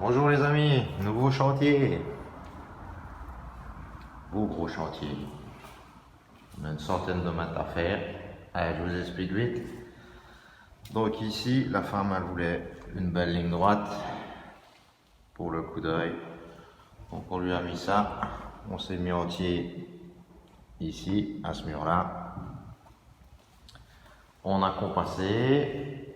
Bonjour les amis, nouveau chantier. Beau gros chantier. On a une centaine de mètres à faire. Allez, je vous explique vite. Donc ici, la femme elle voulait une belle ligne droite pour le coup d'œil. Donc on lui a mis ça. On s'est mis entier ici, à ce mur-là. On a compassé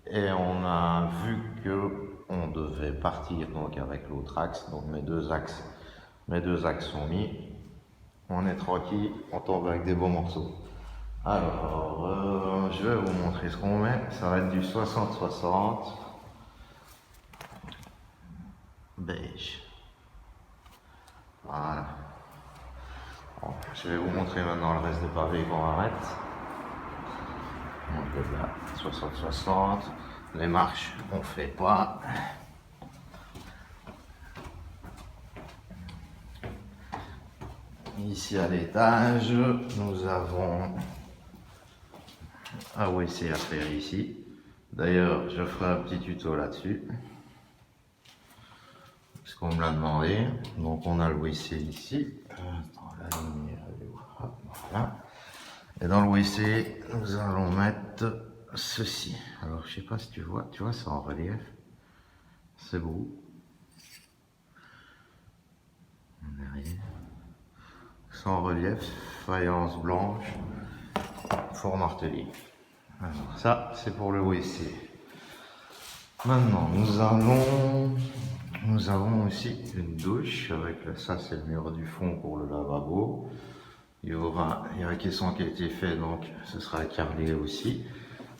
et on a vu que on devait partir donc avec l'autre axe. Donc mes deux axes sont mis. On est tranquille, on tombe avec des beaux morceaux. Alors, je vais vous montrer ce qu'on met. Ça va être du 60-60 beige. Voilà. Bon, je vais vous montrer maintenant le reste des pavés qu'on va mettre. Donc là, 60-60. Les marches, on fait pas. Ici à l'étage, nous avons un WC à faire ici. D'ailleurs, je ferai un petit tuto là-dessus. Parce qu'on me l'a demandé. Donc on a le WC ici. Attends, la lumière, elle est où? Voilà. Et dans le WC, nous allons mettre ceci. Alors je sais pas si tu vois c'est en relief. C'est beau. Derrière. C'est en relief, faïence blanche, four martelé. Alors ça, c'est pour le WC. Maintenant, nous avons aussi une douche avec ça, c'est le mur du fond pour le lavabo. Il y a un caisson qui a été fait, donc ce sera carrelé aussi.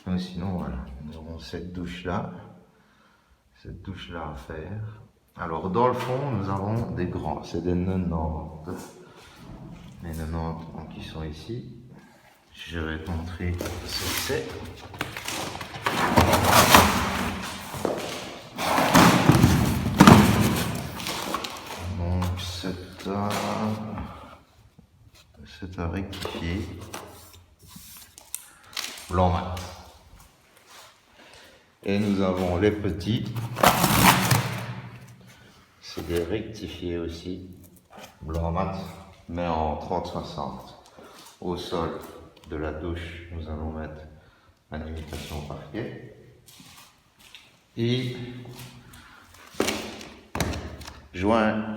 Mais sinon, voilà, nous aurons cette douche-là à faire. Alors, dans le fond, nous avons des grands, c'est des 90. Les 90 qui sont ici. Je vais te montrer ce que c'est. Donc c'est à rectifier. Blanc mat. Et nous avons les petits. C'est des rectifiés aussi. Blanc mat, mais en 30-60. Au sol de la douche, nous allons mettre une imitation parquet. Et joint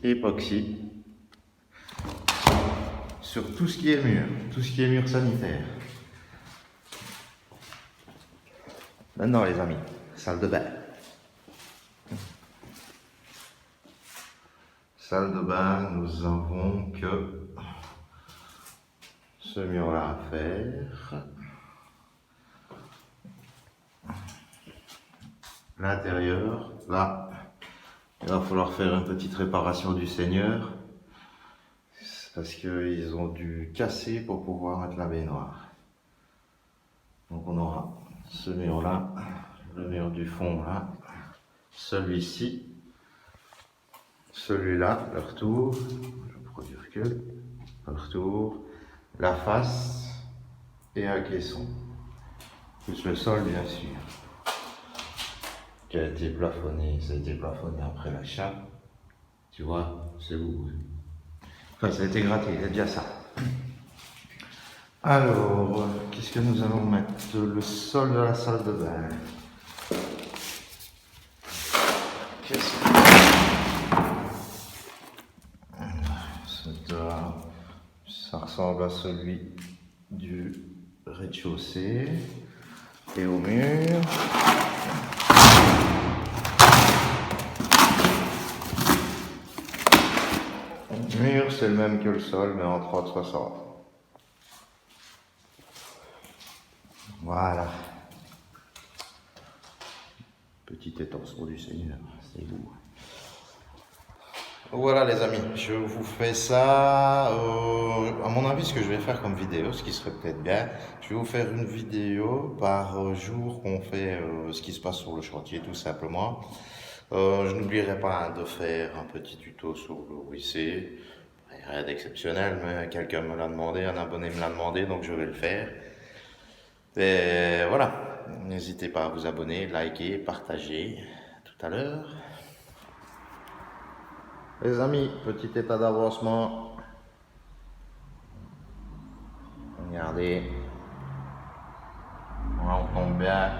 époxy sur tout ce qui est mur sanitaire. Maintenant les amis, salle de bain. Salle de bain, nous avons que ce mur-là à faire. L'intérieur, là, il va falloir faire une petite réparation du seigneur. Parce qu'ils ont dû casser pour pouvoir mettre la baignoire. Donc on aura ce mur-là, le mur du fond là, celui-ci, celui-là, le retour, je prends du recul, le retour, la face et un caisson. Plus le sol bien sûr, qui a été plafonné, ça a été plafonné après l'achat. Tu vois, c'est beau. Enfin, ça a été gratté, c'est déjà ça. Alors, qu'est-ce que nous allons mettre? Le sol de la salle de bain. Ça ressemble à celui du rez-de-chaussée. Et au mur. Le mur, c'est le même que le sol, mais en 30-60. Voilà. Petit étanceau du Seigneur, c'est beau. Voilà les amis, je vous fais ça, à mon avis ce que je vais faire comme vidéo, ce qui serait peut-être bien, je vais vous faire une vidéo par jour qu'on fait ce qui se passe sur le chantier tout simplement. Je n'oublierai pas de faire un petit tuto sur le WC, rien d'exceptionnel, mais quelqu'un me l'a demandé, un abonné me l'a demandé, donc je vais le faire. Et voilà, n'hésitez pas à vous abonner, liker, partager. tout à l'heure. Les amis, petit état d'avancement. Regardez. On tombe bien.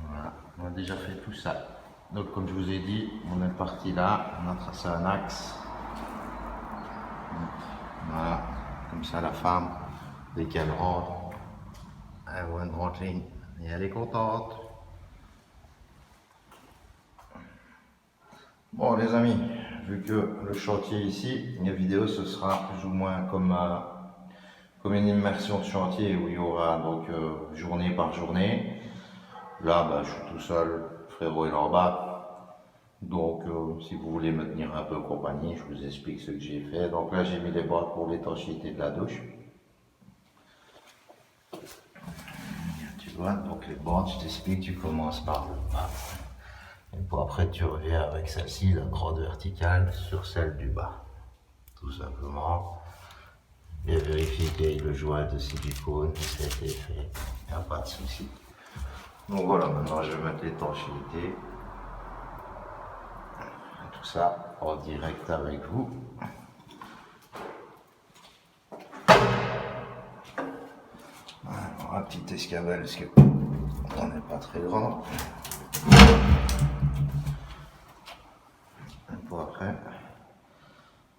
Voilà, on a déjà fait tout ça. Donc comme je vous ai dit, on est parti là, on a tracé un axe. Voilà, comme ça la femme, dès qu'elle rentre, elle voit une droite ligne et elle est contente. Bon les amis, vu que le chantier ici, les vidéos ce sera plus ou moins comme une immersion de chantier où il y aura donc journée par journée. Là je suis tout seul, frérot est là en bas. Donc si vous voulez me tenir un peu compagnie, je vous explique ce que j'ai fait. Donc là j'ai mis les boîtes pour l'étanchéité de la douche. Tu vois, donc les bandes, je t'explique, tu commences par le bas. Et puis après tu reviens avec celle-ci, la grande verticale, sur celle du bas. Tout simplement. Bien vérifier qu'il y ait le joint de silicone, que ça a été fait. Il n'y a pas de souci. Donc voilà, maintenant je vais mettre l'étanchéité. Tout ça en direct avec vous. Voilà, un petit escabelle parce que on n'est pas très grand. Et puis après,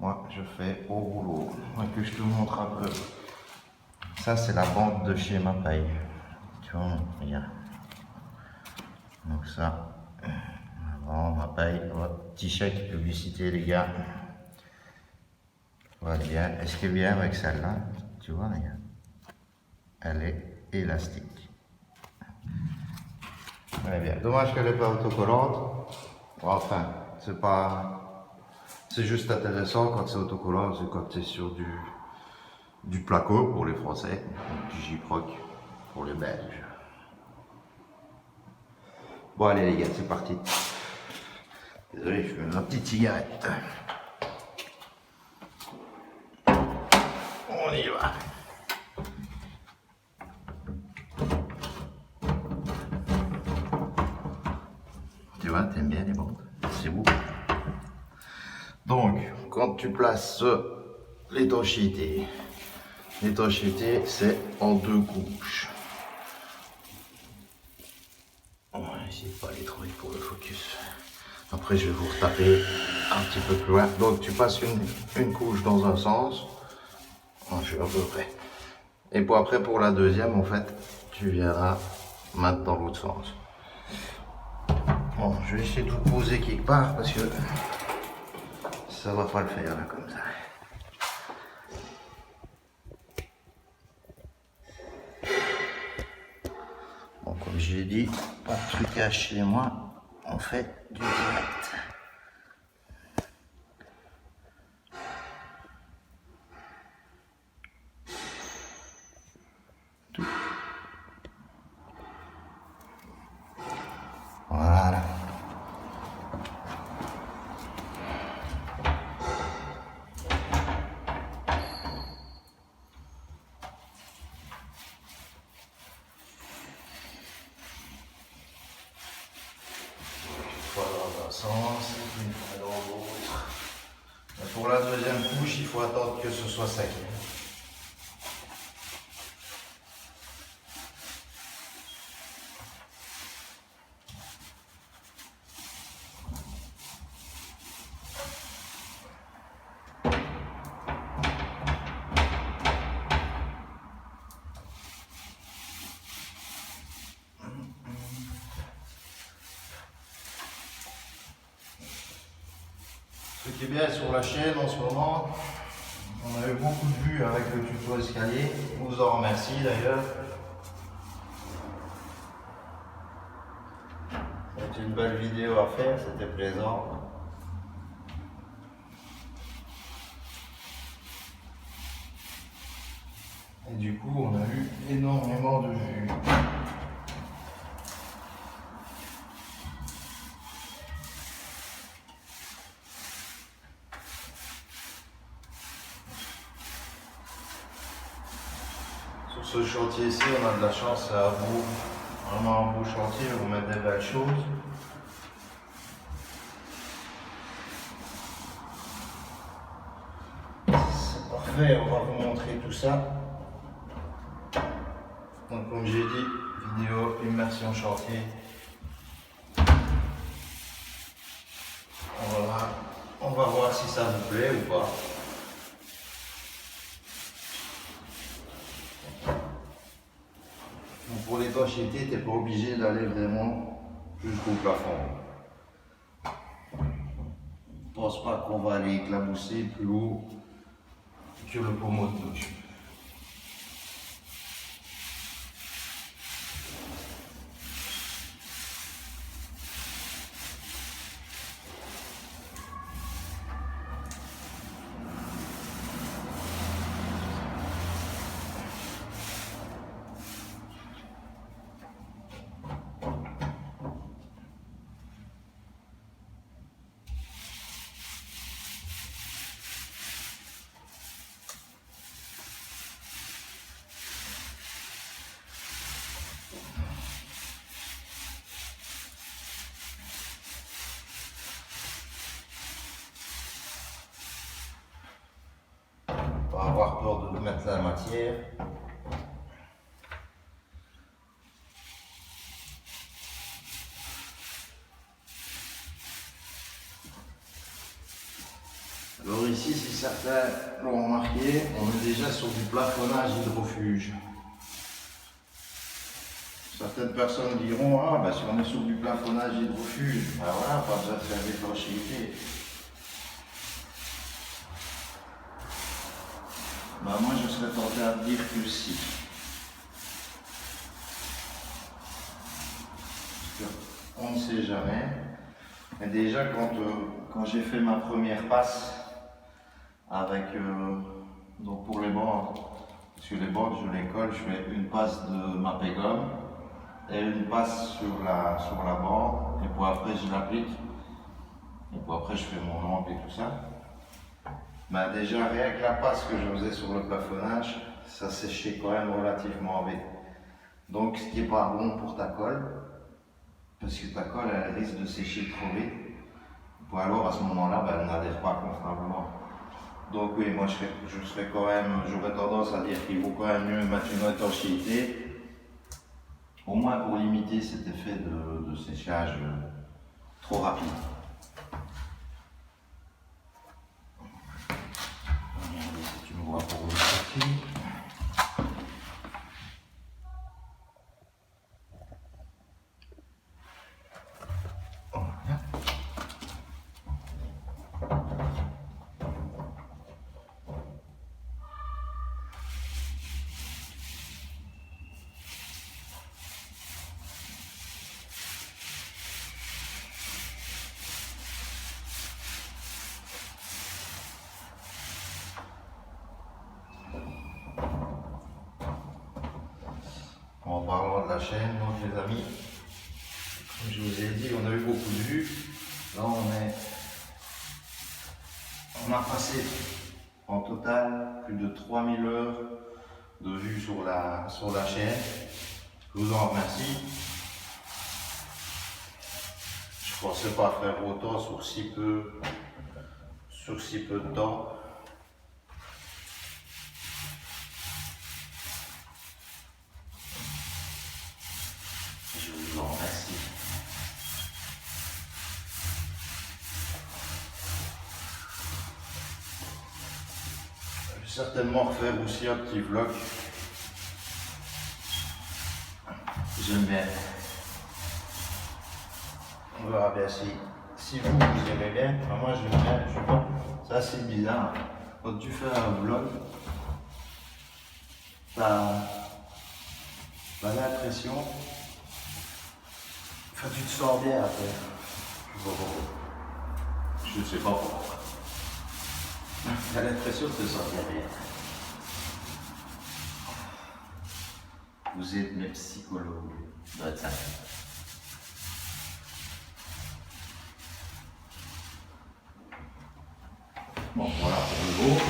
moi je fais au rouleau. Et que je te montre un peu. Ça c'est la bande de chez Mapei. Tu vois, regarde. Donc ça, avant Mapei, petit chèque publicité les gars. Voilà bien. Et ce qui est bien avec celle-là, tu vois, regarde. Elle est élastique. Elle est bien. Dommage qu'elle n'est pas autocollante. Enfin, c'est pas. C'est juste intéressant quand c'est autocollant, c'est quand c'est sur du placo pour les Français, du Gyproc pour les Belges. Bon allez les gars, c'est parti. Désolé, je fais ma petite cigarette. On y va. Tu vois, t'aimes bien les bandes, c'est beau. Donc, quand tu places l'étanchéité, c'est en 2 couches. On va essayer de pas aller trop vite pour le focus. Après, je vais vous retaper un petit peu plus loin. Donc, tu passes une couche dans un sens. Je suis à peu près. Et puis après, pour la deuxième, en fait, tu viendras mettre dans l'autre sens. Bon, je vais essayer de vous poser quelque part parce que ça va pas le faire là comme ça. Bon, comme je l'ai dit, pas de trucage chez moi, on fait du direct. Tout. Voilà. Dans un sens et une fois dans l'autre. Pour la deuxième couche, il faut attendre que ce soit sec. Ce qui est bien sur la chaîne en ce moment, on a eu beaucoup de vues avec le tuto escalier. On vous en remercie d'ailleurs. C'est une belle vidéo à faire, c'était plaisant. Et du coup, on a eu énormément de vues. ce chantier-ci, on a de la chance, c'est vraiment un beau chantier, on met des belles choses. C'est parfait, on va vous montrer tout ça. Donc comme j'ai dit, vidéo immersion chantier. On va voir si ça vous plaît ou pas. Donc pour l'étanchéité, tu n'es pas obligé d'aller vraiment jusqu'au plafond. Je ne pense pas qu'on va aller éclabousser plus haut que le pommeau de douche. Pas avoir peur de mettre la matière. Alors ici, si certains l'ont remarqué, on est déjà sur du plafonnage hydrofuge. Certaines personnes diront, ah ben si on est sur du plafonnage hydrofuge, ben voilà, pas besoin de faire d'étanchéité. Ben moi je serais tenté à dire que si. Parce qu'on ne sait jamais. Et déjà quand j'ai fait ma première passe avec donc pour les bandes, parce que les bandes je les colle, je fais une passe de ma pégome et une passe sur la bande, et puis après je l'applique, et puis après je fais mon angle et tout ça. Ben déjà rien que la passe que je faisais sur le plafonnage, ça séchait quand même relativement vite. Donc ce qui n'est pas bon pour ta colle, parce que ta colle elle risque de sécher trop vite. Ou alors à ce moment-là, ben, elle n'adhère pas convenablement. Donc oui, moi j'aurais tendance à dire qu'il vaut quand même mieux mettre une étanchéité, au moins pour limiter cet effet de séchage trop rapide. Regardez si tu me vois pour le côté. En parlant de la chaîne, donc les amis, comme je vous ai dit, on a eu beaucoup de vues. Là on a passé en total plus de 3000 heures de vues sur la chaîne. Je vous en remercie. Je ne pensais pas faire autant sur si peu de temps. Je vous en remercie. Je vais certainement refaire aussi un petit vlog. J'aime bien. On verra bien si vous aimez bien. Enfin, moi j'aime bien. Je sais pas. C'est assez bizarre. Quand tu fais un vlog, t'as l'impression. Enfin, tu te sens bien après. Je ne sais pas pourquoi. T'as l'impression de te sentir bien. Vous êtes mes psychologues. Ça doit être ça. Bon, voilà pour le haut.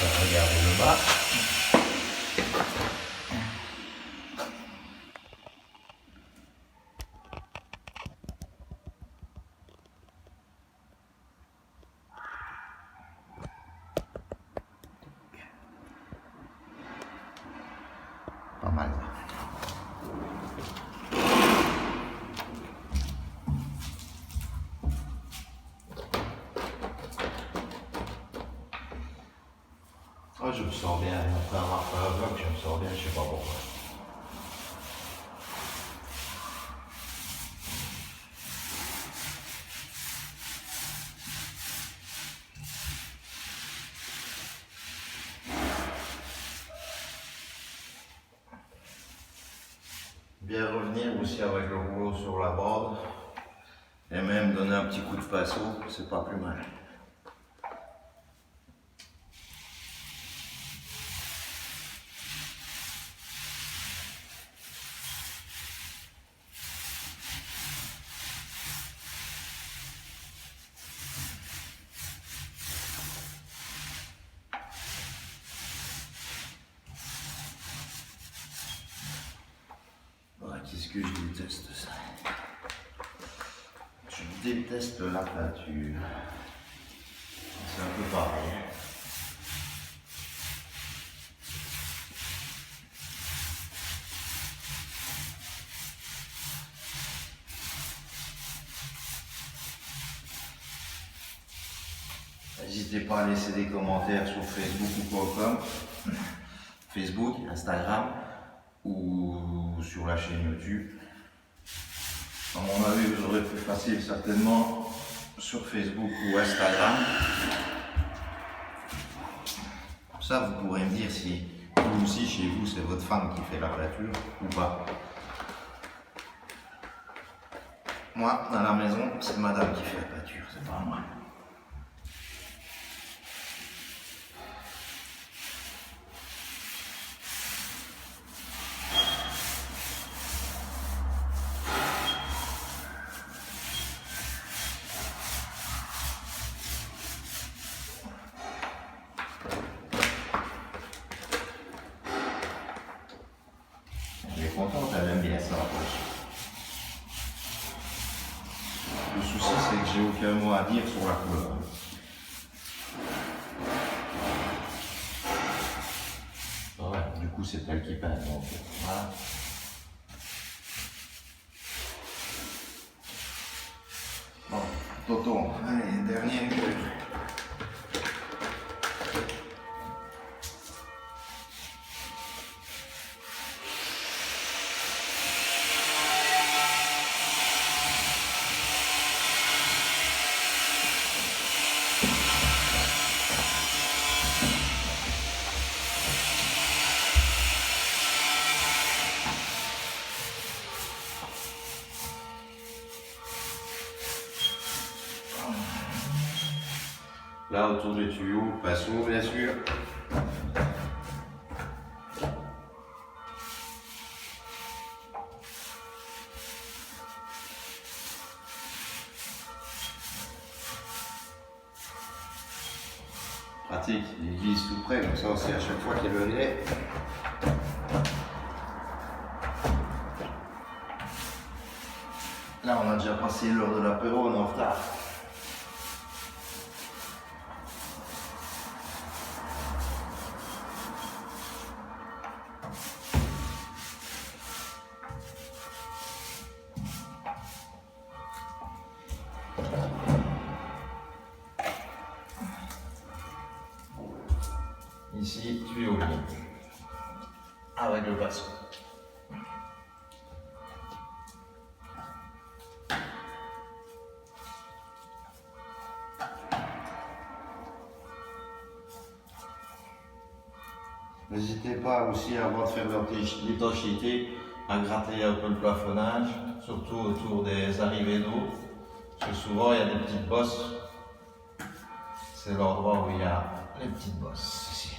Regardez le bas. Pas mal. Oh, je me sens bien, après avoir fait un bloc, je me sens bien, je sais pas pourquoi. Bien revenir aussi avec le rouleau sur la bande et même donner un petit coup de pinceau, c'est pas plus mal. Qu'est-ce que je déteste ça? Je déteste la peinture. C'est un peu pareil. N'hésitez pas à laisser des commentaires sur Facebook ou quoi comme. Facebook, Instagram ou sur la chaîne YouTube. À mon avis, vous aurez plus facile certainement sur Facebook ou Instagram. Ça, vous pourrez me dire si vous aussi, chez vous, c'est votre femme qui fait la peinture ou pas. Moi, dans la maison, c'est madame qui fait la peinture, c'est pas moi. Elle est contente, elle aime bien ça. Le souci, c'est que j'ai aucun mot à dire sur la couleur. Ouais, du coup, c'est elle qui peint, donc voilà. Bon, Toto, allez, dernière minute. Là, autour du tuyau, pinceau, bien sûr. Pratique, il glisse tout près, comme ça aussi à chaque fois qu'il veut venir. Là, on a déjà passé l'heure de l'apéro, on est en retard. Ici, tuyau libre. Avec le pinceau. N'hésitez pas aussi, avant de faire l'étanchéité, à gratter un peu le plafonnage, surtout autour des arrivées d'eau. Parce que souvent, il y a des petites bosses. C'est l'endroit où il y a les petites bosses ici.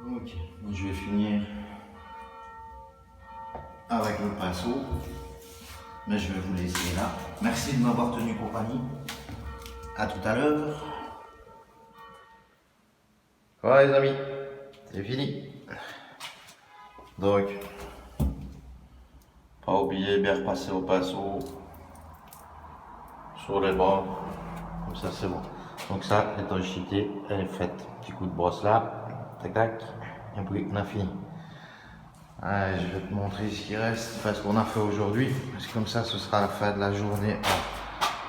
Ok, je vais finir avec le pinceau. Mais je vais vous laisser là. Merci de m'avoir tenu compagnie. À tout à l'heure. Voilà les amis, c'est fini. Donc, pas oublier bien repasser au pinceau sur les bords. Comme ça c'est bon. Donc ça, l'étanchéité, elle est faite. Petit coup de brosse là, tac tac, et puis on a fini. Allez, je vais te montrer ce qui reste, parce qu'on a fait aujourd'hui, parce que comme ça ce sera la fin de la journée.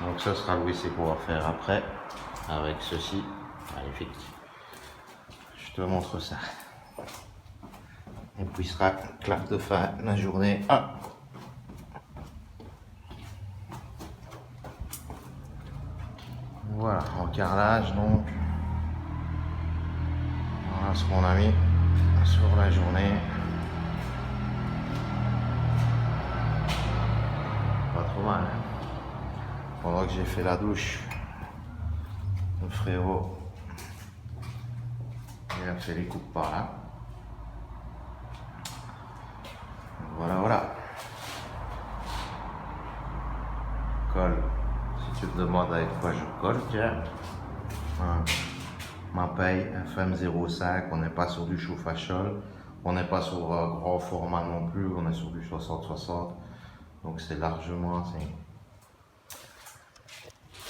Donc ça sera le WC qu'on va faire après, avec ceci, magnifique. Je te montre ça. Et puis ce sera clap de fin de la journée. Voilà, en carrelage donc. Voilà ce qu'on a mis sur la journée. Pas trop mal. Hein. Pendant que j'ai fait la douche, le frérot il a fait les coupes par là. Voilà, voilà. Colle. Si tu te demandes avec quoi je colle, tiens. Ma paille FM05, on n'est pas sur du chauffage sol, on n'est pas sur grand format non plus, on est sur du 60-60. Donc c'est largement assez.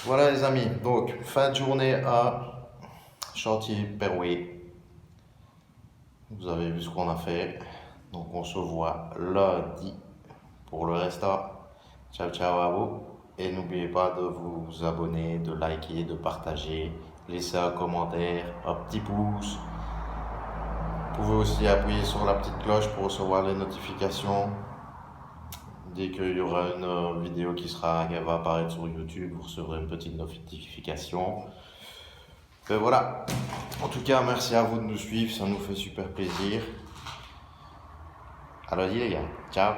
Voilà les amis, donc fin de journée à Chantilly-Perrouet. Vous avez vu ce qu'on a fait. Donc on se voit lundi pour le restant. Ciao ciao à vous. Et n'oubliez pas de vous abonner, de liker, de partager. Laissez un commentaire, un petit pouce. Vous pouvez aussi appuyer sur la petite cloche pour recevoir les notifications. Dès qu'il y aura une vidéo qui va apparaître sur YouTube, vous recevrez une petite notification. Et voilà. En tout cas, merci à vous de nous suivre, ça nous fait super plaisir. Alors, les gars, ciao.